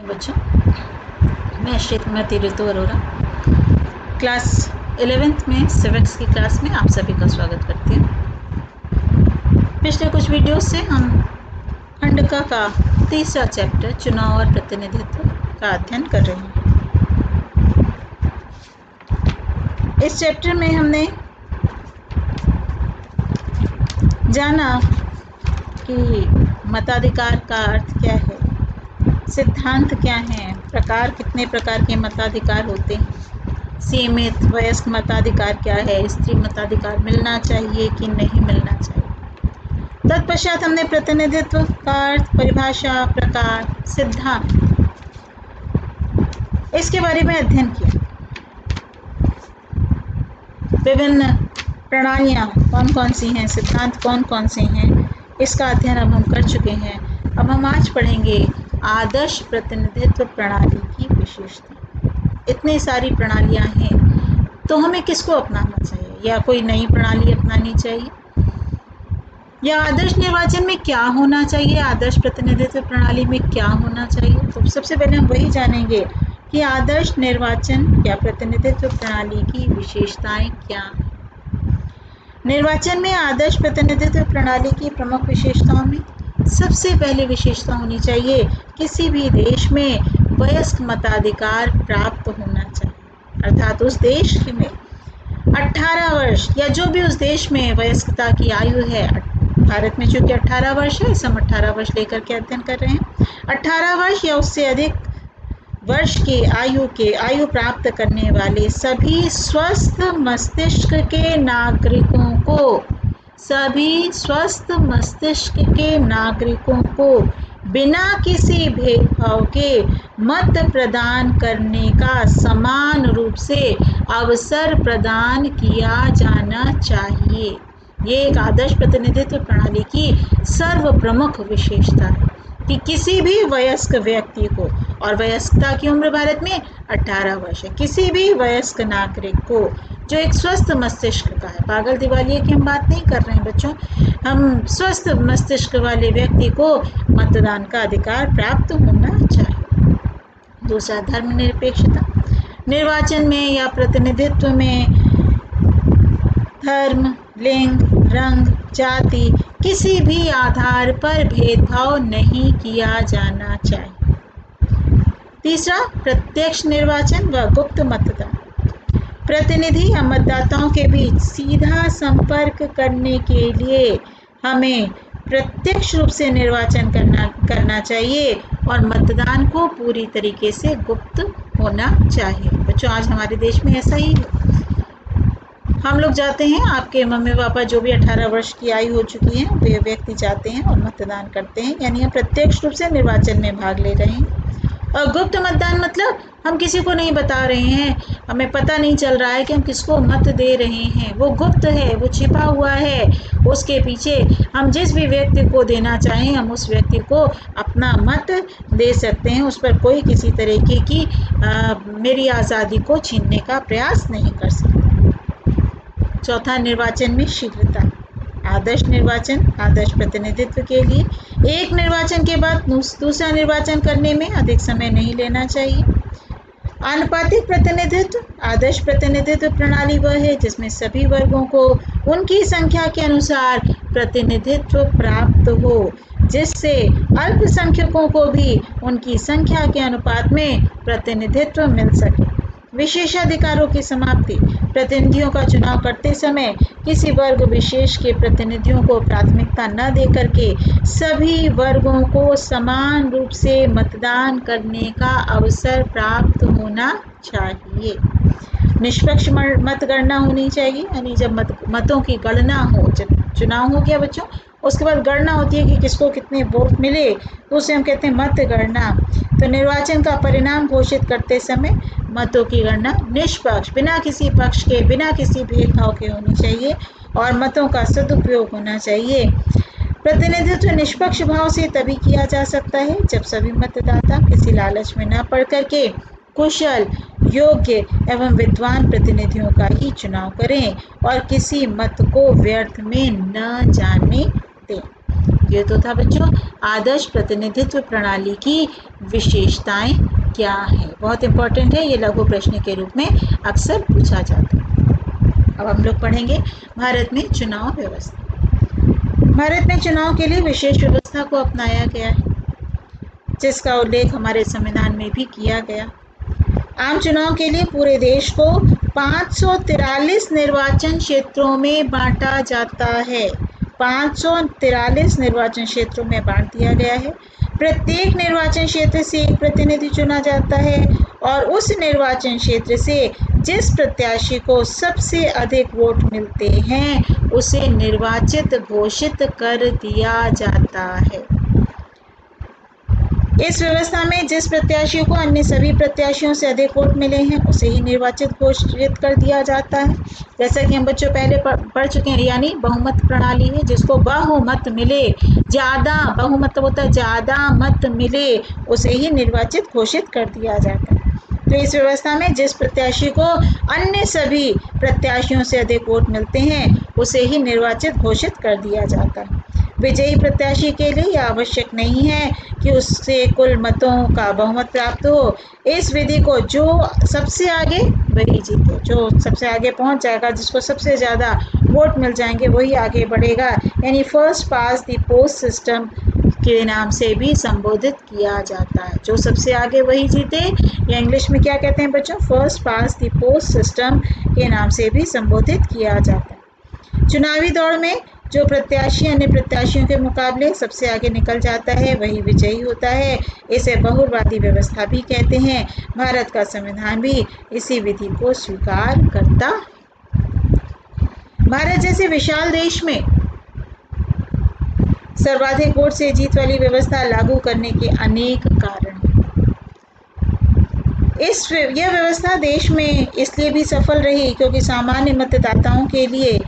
Morning बच्चों, मैं श्रीमती ऋतु Arora class 11th में सिविक्स की क्लास में आप सभी का स्वागत करती हूँ। पिछले कुछ वीडियोस से हम खंड का तीसरा चैप्टर चुनाव और प्रतिनिधित्व का अध्ययन कर रहे हैं। इस चैप्टर में हमने जाना कि मताधिकार का अर्थ क्या है, सिद्धांत क्या है, प्रकार कितने प्रकार के मताधिकार होते हैं, सीमित वयस्क मताधिकार क्या है, स्त्री मताधिकार मिलना चाहिए कि नहीं मिलना चाहिए। तत्पश्चात हमने प्रतिनिधित्व का अर्थ, परिभाषा, प्रकार, सिद्धांत इसके बारे में अध्ययन किया। विभिन्न प्रणालियाँ कौन कौन सी हैं, सिद्धांत कौन कौन से हैं, इसका अध्ययन अब हम कर चुके हैं। अब हम आज पढ़ेंगे आदर्श प्रतिनिधित्व प्रणाली की विशेषता। इतनी सारी प्रणालियां हैं तो हमें किसको अपनाना चाहिए, या कोई नई प्रणाली अपनानी चाहिए, या आदर्श निर्वाचन में क्या होना चाहिए, आदर्श प्रतिनिधित्व प्रणाली में क्या होना चाहिए। तो सबसे पहले हम वही जानेंगे कि आदर्श निर्वाचन या प्रतिनिधित्व प्रणाली की विशेषताएं क्या हैं। निर्वाचन में आदर्श प्रतिनिधित्व प्रणाली की प्रमुख विशेषताओं में सबसे पहली विशेषता होनी चाहिए, किसी भी देश में वयस्क मताधिकार प्राप्त होना चाहिए। अर्थात उस देश में 18 वर्ष या जो भी उस देश में वयस्कता की आयु है, भारत में चूंकि 18 वर्ष है, इस हम 18 वर्ष लेकर के अध्ययन कर रहे हैं। 18 वर्ष या उससे अधिक वर्ष की आयु प्राप्त करने वाले सभी स्वस्थ मस्तिष्क के नागरिकों को बिना किसी भेदभाव के मत प्रदान करने का समान रूप से अवसर प्रदान किया जाना चाहिए। ये एक आदर्श प्रतिनिधित्व प्रणाली की सर्व प्रमुख विशेषता है कि किसी भी वयस्क व्यक्ति को, और वयस्कता की उम्र भारत में 18 वर्ष है, किसी भी वयस्क नागरिक को जो एक स्वस्थ मस्तिष्क का है, पागल दिवालिये की हम बात नहीं कर रहे हैं बच्चों, हम स्वस्थ मस्तिष्क वाले व्यक्ति को मतदान का अधिकार प्राप्त होना चाहिए। दूसरा, धर्मनिरपेक्षता। निर्वाचन में या प्रतिनिधित्व में धर्म, लिंग, रंग, जाति किसी भी आधार पर भेदभाव नहीं किया जाना चाहिए। तीसरा, प्रत्यक्ष निर्वाचन व गुप्त मतदान। प्रतिनिधि या मतदाताओं के बीच सीधा संपर्क करने के लिए हमें प्रत्यक्ष रूप से निर्वाचन करना चाहिए और मतदान को पूरी तरीके से गुप्त होना चाहिए। बच्चों, आज हमारे देश में ऐसा ही है। हम लोग जाते हैं, आपके मम्मी पापा जो भी 18 वर्ष की आयु हो चुकी है, वे व्यक्ति जाते हैं और मतदान करते हैं, यानी हम प्रत्यक्ष रूप से निर्वाचन में भाग ले रहे हैं। और गुप्त मतदान मतलब हम किसी को नहीं बता रहे हैं, हमें पता नहीं चल रहा है कि हम किसको मत दे रहे हैं, वो गुप्त है, वो छिपा हुआ है। उसके पीछे हम जिस भी व्यक्ति को देना चाहें, हम उस व्यक्ति को अपना मत दे सकते हैं। उस पर कोई किसी तरीके की मेरी आज़ादी को छीनने का प्रयास नहीं कर सकता। चौथा, निर्वाचन में शीघ्रता। आदर्श निर्वाचन, आदर्श प्रतिनिधित्व के लिए एक निर्वाचन के बाद दूसरा निर्वाचन करने में अधिक समय नहीं लेना चाहिए। आनुपातिक प्रतिनिधित्व। आदर्श प्रतिनिधित्व प्रणाली वह है जिसमें सभी वर्गों को उनकी संख्या के अनुसार प्रतिनिधित्व प्राप्त हो, जिससे अल्पसंख्यकों को भी उनकी संख्या के अनुपात में प्रतिनिधित्व मिल सके। विशेषाधिकारों की समाप्ति। प्रतिनिधियों का चुनाव करते समय किसी वर्ग विशेष के प्रतिनिधियों को प्राथमिकता न देकर के सभी वर्गों को समान रूप से मतदान करने का अवसर प्राप्त होना चाहिए। निष्पक्ष मतगणना होनी चाहिए, यानी जब मतों की गणना हो, जब चुनाव हो गया बच्चों, उसके बाद गणना होती है कि किसको कितने वोट मिले, तो उसे हम कहते हैं मतगणना। तो निर्वाचन का परिणाम घोषित करते समय मतों की गणना निष्पक्ष, बिना किसी पक्ष के, बिना किसी भेदभाव के होनी चाहिए और मतों का सदुपयोग होना चाहिए। प्रतिनिधित्व निष्पक्ष भाव से तभी किया जा सकता है जब सभी मतदाता किसी लालच में न पड़ करके कुशल, योग्य एवं विद्वान प्रतिनिधियों का ही चुनाव करें और किसी मत को व्यर्थ में न जाने दें। ये तो था बच्चों आदर्श प्रतिनिधित्व प्रणाली की विशेषताएं क्या है। बहुत इंपॉर्टेंट है, ये लघु प्रश्न के रूप में अक्सर पूछा जाता है। अब हम लोग पढ़ेंगे भारत में चुनाव व्यवस्था। भारत में चुनाव के लिए विशेष व्यवस्था को अपनाया गया है, जिसका उल्लेख हमारे संविधान में भी किया गया। आम चुनाव के लिए पूरे देश को 543 निर्वाचन क्षेत्रों में बांटा जाता है। 543 निर्वाचन क्षेत्रों में बांट दिया गया है। प्रत्येक निर्वाचन क्षेत्र से एक प्रतिनिधि चुना जाता है और उस निर्वाचन क्षेत्र से जिस प्रत्याशी को सबसे अधिक वोट मिलते हैं उसे निर्वाचित घोषित कर दिया जाता है। इस व्यवस्था में जिस प्रत्याशी को अन्य सभी प्रत्याशियों से अधिक वोट मिले हैं उसे ही निर्वाचित घोषित कर दिया जाता है। जैसा कि हम बच्चों पहले पढ़ चुके हैं, यानी बहुमत प्रणाली है। जिसको बहुमत मिले, ज़्यादा बहुमत होता है, ज़्यादा मत मिले उसे ही निर्वाचित घोषित कर दिया जाता है। तो इस व्यवस्था में जिस प्रत्याशी को अन्य सभी प्रत्याशियों से अधिक वोट मिलते हैं उसे ही निर्वाचित घोषित कर दिया जाता है। विजयी प्रत्याशी के लिए यह आवश्यक नहीं है कि उससे कुल मतों का बहुमत प्राप्त हो। इस विधि को जो सबसे आगे वही जीते, जो सबसे आगे पहुंच जाएगा, जिसको सबसे ज़्यादा वोट मिल जाएंगे वही आगे बढ़ेगा, यानी first pass the post system के नाम से भी संबोधित किया जाता है। जो सबसे आगे वही जीते, या इंग्लिश में क्या कहते हैं बच्चों, first pass the post system के नाम से भी संबोधित किया जाता है। चुनावी दौड़ में जो प्रत्याशी अन्य प्रत्याशियों के मुकाबले सबसे आगे निकल जाता है वही विजयी होता है। इसे बहुवादी व्यवस्था भी कहते हैं। भारत का संविधान भी इसी विधि को स्वीकार करता है। भारत जैसे विशाल देश में सर्वाधिक वोट से जीत वाली व्यवस्था लागू करने के अनेक कारण हैं। यह व्यवस्था देश में इसलिए भी सफल रही क्योंकि सामान्य मतदाताओं के लिए,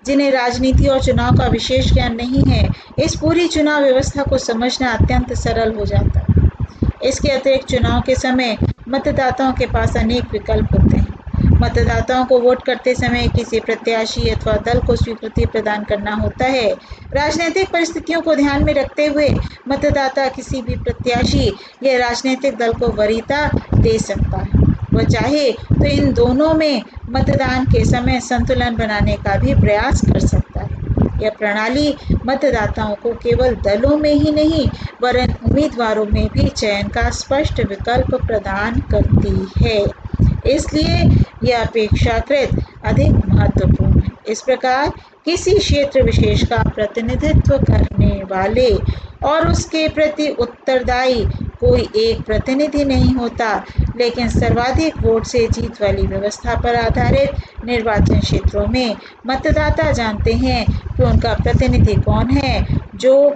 जिन्हें राजनीति और चुनाव का विशेष ज्ञान नहीं है, इस पूरी चुनाव व्यवस्था को समझना अत्यंत सरल हो जाता है। इसके अतिरिक्त चुनाव के समय मतदाताओं के पास अनेक विकल्प होते हैं। मतदाताओं को वोट करते समय किसी प्रत्याशी अथवा दल को स्वीकृति प्रदान करना होता है। राजनीतिक परिस्थितियों को ध्यान में रखते हुए मतदाता किसी भी प्रत्याशी या राजनीतिक दल को वरीयता दे सकता है। वह चाहे तो इन दोनों में मतदान के समय संतुलन बनाने का भी प्रयास कर सकता है। यह प्रणाली मतदाताओं को केवल दलों में ही नहीं वरन उम्मीदवारों में भी चयन का स्पष्ट विकल्प प्रदान करती है। इसलिए यह अपेक्षाकृत अधिक महत्वपूर्ण है। इस प्रकार किसी क्षेत्र विशेष का प्रतिनिधित्व करने वाले और उसके प्रति उत्तरदायी कोई एक प्रतिनिधि नहीं होता, लेकिन सर्वाधिक वोट से जीत वाली व्यवस्था पर आधारित निर्वाचन क्षेत्रों में मतदाता जानते हैं कि उनका प्रतिनिधि कौन है, जो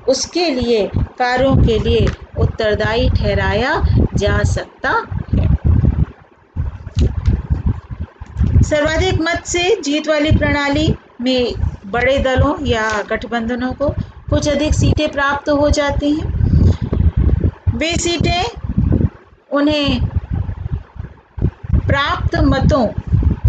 उसके लिए कार्यों के लिए उत्तरदायी ठहराया जा सकता है। सर्वाधिक मत से जीत वाली प्रणाली में बड़े दलों या गठबंधनों को कुछ अधिक सीटें प्राप्त हो जाती हैं। वे सीटें उन्हें प्राप्त मतों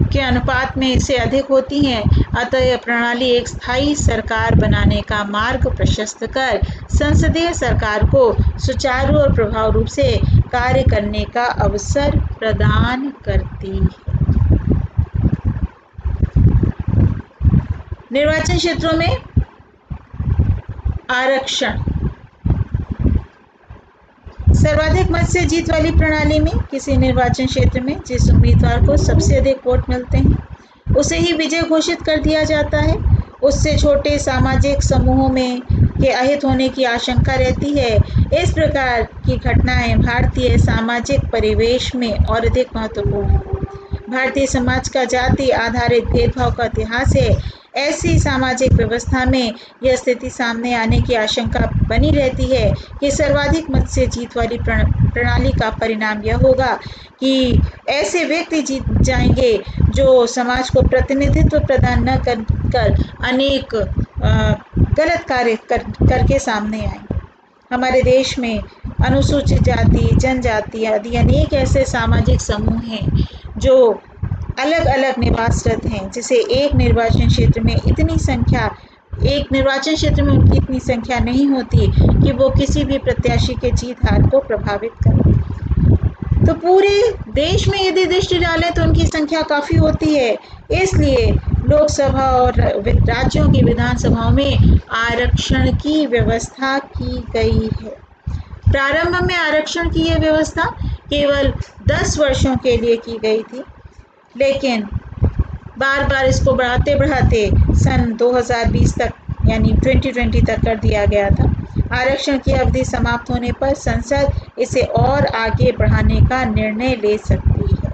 के अनुपात में इससे अधिक होती हैं। अतः यह प्रणाली एक स्थायी सरकार बनाने का मार्ग प्रशस्त कर संसदीय सरकार को सुचारू और प्रभावी रूप से कार्य करने का अवसर प्रदान करती है। निर्वाचन क्षेत्रों में आरक्षण। सर्वाधिक मत से जीत वाली प्रणाली में किसी निर्वाचन क्षेत्र में जिस उम्मीदवार को सबसे अधिक वोट मिलते हैं उसे ही विजय घोषित कर दिया जाता है। उससे छोटे सामाजिक समूहों में के अहित होने की आशंका रहती है। इस प्रकार की घटनाएं भारतीय सामाजिक परिवेश में और अधिक महत्वपूर्ण है। भारतीय समाज का जाति आधारित भेदभाव का इतिहास है। ऐसी सामाजिक व्यवस्था में यह स्थिति सामने आने की आशंका बनी रहती है कि सर्वाधिक मत से जीत वाली प्रणाली का परिणाम यह होगा कि ऐसे व्यक्ति जीत जाएंगे जो समाज को प्रतिनिधित्व प्रदान न कर अनेक गलत कार्य करके सामने आएंगे। हमारे देश में अनुसूचित जाति, जनजाति आदि अनेक ऐसे सामाजिक समूह हैं जो अलग अलग निवासरत हैं, जिसे एक निर्वाचन क्षेत्र में इतनी संख्या एक निर्वाचन क्षेत्र में उनकी इतनी संख्या नहीं होती कि वो किसी भी प्रत्याशी के जीत हार को प्रभावित करें। तो पूरे देश में यदि दृष्टि डालें तो उनकी संख्या काफ़ी होती है, इसलिए लोकसभा और राज्यों की विधानसभाओं में आरक्षण की व्यवस्था की गई है। प्रारंभ में आरक्षण की यह व्यवस्था केवल 10 वर्षों के लिए की गई थी, लेकिन बार बार इसको बढ़ाते बढ़ाते सन 2020 तक यानी 2020 तक कर दिया गया था। आरक्षण की अवधि समाप्त होने पर संसद इसे और आगे बढ़ाने का निर्णय ले सकती है।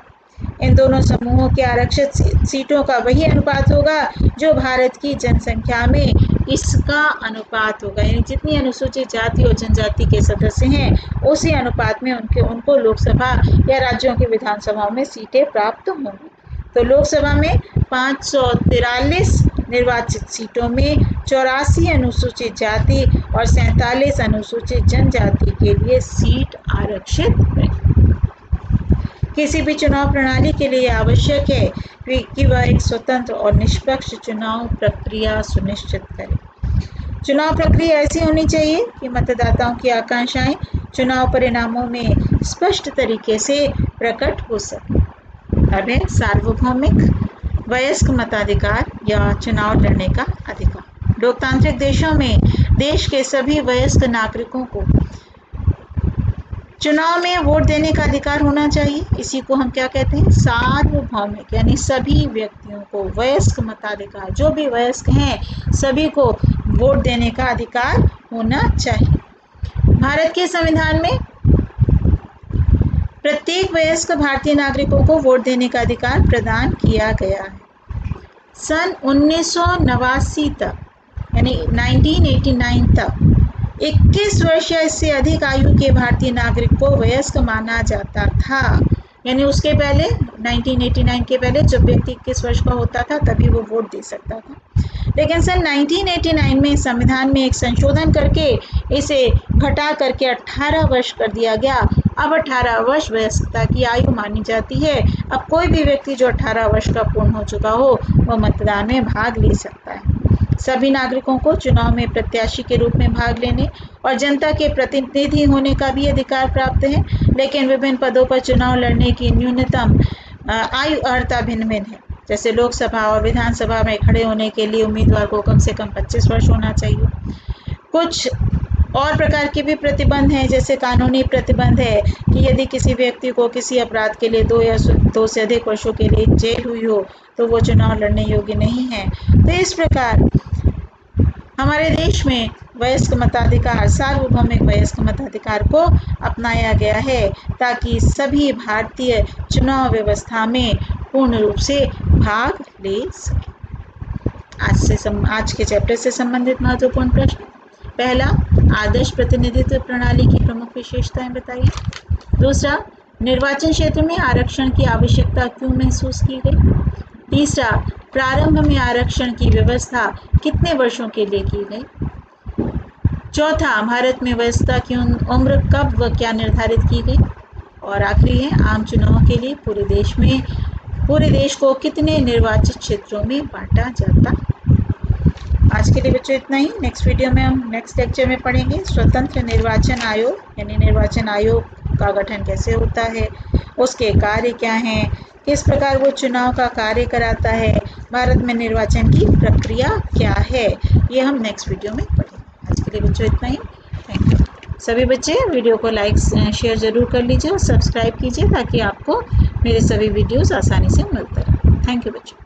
इन दोनों समूहों के आरक्षित सीटों का वही अनुपात होगा जो भारत की जनसंख्या में इसका अनुपात होगा, यानी जितनी अनुसूचित जाति और जनजाति के सदस्य हैं उसी अनुपात में उनको लोकसभा या राज्यों की विधानसभाओं में सीटें प्राप्त होंगी। तो लोकसभा में 543 निर्वाचित सीटों में 84 अनुसूचित जाति और 47 अनुसूचित जनजाति के लिए सीट आरक्षित है। किसी भी चुनाव प्रणाली के लिए आवश्यक है कि वह एक स्वतंत्र और निष्पक्ष चुनाव प्रक्रिया सुनिश्चित करे। चुनाव प्रक्रिया ऐसी होनी चाहिए कि मतदाताओं की आकांक्षाएं चुनाव परिणामों में स्पष्ट तरीके से प्रकट हो सके। अब है सार्वभौमिक वयस्क मताधिकार या चुनाव लड़ने का अधिकार। लोकतांत्रिक देशों में देश के सभी वयस्क नागरिकों को चुनाव में वोट देने का अधिकार होना चाहिए। इसी को हम क्या कहते हैं? सार्वभौमिक, यानी सभी व्यक्तियों को वयस्क मताधिकार, जो भी वयस्क हैं सभी को वोट देने का अधिकार होना चाहिए। भारत के संविधान में प्रत्येक वयस्क भारतीय नागरिकों को वोट देने का अधिकार प्रदान किया गया है। सन 1989 तक यानी 1989 तक 21 वर्ष या इससे अधिक आयु के भारतीय नागरिक को वयस्क माना जाता था। यानी उसके पहले 1989 के पहले जब व्यक्ति 21 वर्ष का होता था तभी वो वोट दे सकता था, लेकिन सन 1989 में संविधान में एक संशोधन करके इसे घटा करके 18 वर्ष कर दिया गया। अब 18 वर्ष वयस्कता की आयु मानी जाती है। अब कोई भी व्यक्ति जो 18 वर्ष का पूर्ण हो चुका हो वह मतदान में भाग ले सकता है। सभी नागरिकों को चुनाव में प्रत्याशी के रूप में भाग लेने और जनता के प्रतिनिधि होने का भी अधिकार प्राप्त है, लेकिन विभिन्न पदों पर चुनाव लड़ने की न्यूनतम आयु अर्हता भिन्न भिन्न है। जैसे लोकसभा और विधानसभा में खड़े होने के लिए उम्मीदवार को कम से कम 25 वर्ष होना चाहिए। कुछ और प्रकार के भी प्रतिबंध हैं, जैसे कानूनी प्रतिबंध है कि यदि किसी व्यक्ति को किसी अपराध के लिए 2 से अधिक वर्षों के लिए जेल हुई हो तो वो चुनाव लड़ने योग्य नहीं है। तो इस प्रकार हमारे देश में वयस्क मताधिकार, सार्वभौमिक वयस्क मताधिकार को अपनाया गया है ताकि सभी भारतीय चुनाव व्यवस्था में पूर्ण रूप से भाग ले सके। आज के चैप्टर से संबंधित महत्वपूर्ण प्रश्न। पहला, आदर्श प्रतिनिधित्व प्रणाली की प्रमुख विशेषताएं बताइए। दूसरा, निर्वाचन क्षेत्र में आरक्षण की आवश्यकता क्यों महसूस की गई। तीसरा, प्रारंभ में आरक्षण की व्यवस्था कितने वर्षों के लिए की गई। चौथा, भारत में वयस्कता की उम्र कब व क्या निर्धारित की गई। और आखिरी है, आम चुनावों के लिए पूरे देश को कितने निर्वाचित क्षेत्रों में बांटा जाता। आज के लिए बच्चों इतना ही। नेक्स्ट वीडियो में हम नेक्स्ट लेक्चर में पढ़ेंगे स्वतंत्र निर्वाचन आयोग, यानी निर्वाचन आयोग का गठन कैसे होता है, उसके कार्य क्या हैं, किस प्रकार वो चुनाव का कार्य कराता है, भारत में निर्वाचन की प्रक्रिया क्या है, ये हम नेक्स्ट वीडियो में पढ़ेंगे। आज के लिए बच्चों इतना ही। Thank you. सभी बच्चे वीडियो को लाइक शेयर ज़रूर कर लीजिए और सब्सक्राइब कीजिए ताकि आपको मेरे सभी वीडियोस आसानी से मिलते रहें। थैंक यू बच्चों।